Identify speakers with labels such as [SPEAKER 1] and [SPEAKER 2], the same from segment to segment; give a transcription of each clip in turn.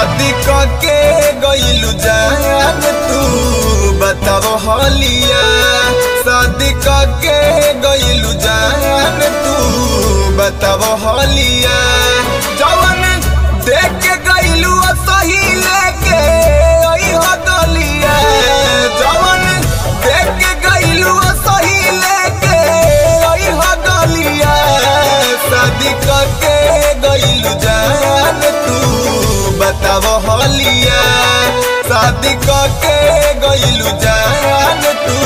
[SPEAKER 1] शादी करके गइलू जान तू बताव हलिया। शादी करके गइलू जान तू बताव हलिया। जवन देख के गइलू सही लेके अइहा गलिया। जवन देख के गइलू सही लेके अइहा गलिया। शादी करके गइलू जान तू बताव हलिया। शादी करके गइलू जान तू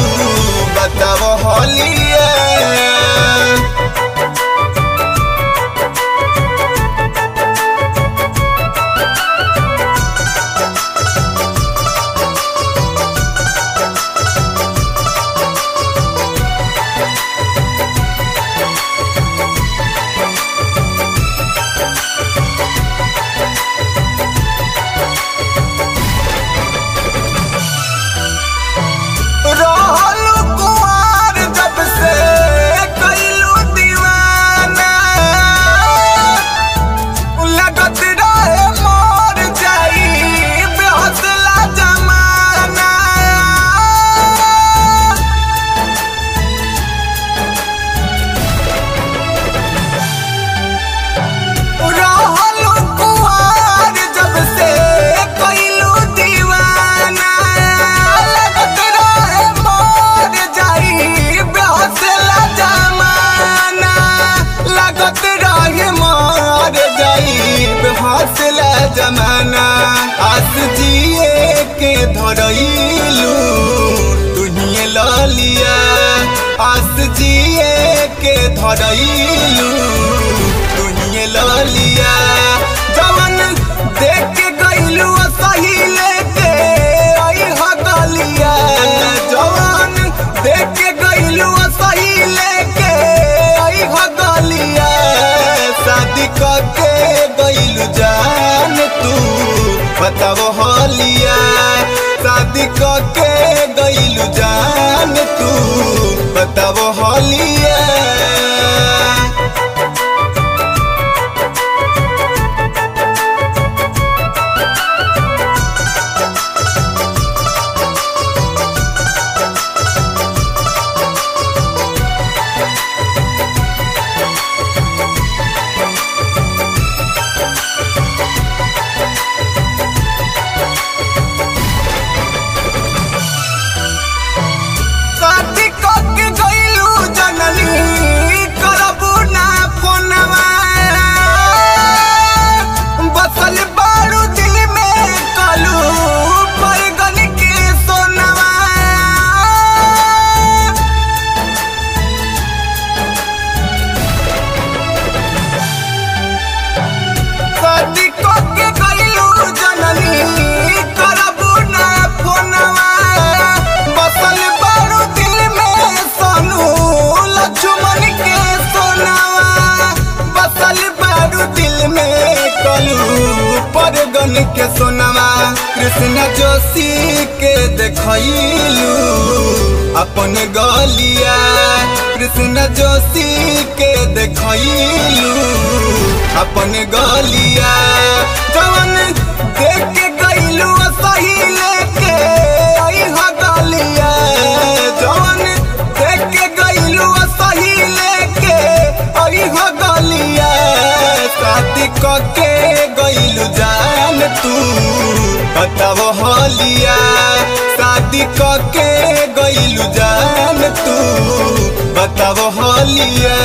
[SPEAKER 1] बताव हलिया। जमाना आस जिए के धरइलू तुहिए ललिया। आस जिए के धरइलू तुहिए ललिया। जवन देख के गइलू सही लेके अइहा गलिया। जवन देख के गइलू सही लेके अइहा गलिया। शादी करके गइलू जान तू बताव हलिया। शादी करके गइलू जान तू बताव हलिया। के सोनवा कृष्ण जोशी के देखलू अपन गलिया। कृष्ण जोशी के देखलू अपन गलिया। जवन देख के गइलू सही लेके अइहा गलिया। जवन देख के गइलू सही लेके अइहा गलिया। शादी करके गइलू जान तू बताव हलिया। शादी करके गइलू जान तू बताव हलिया।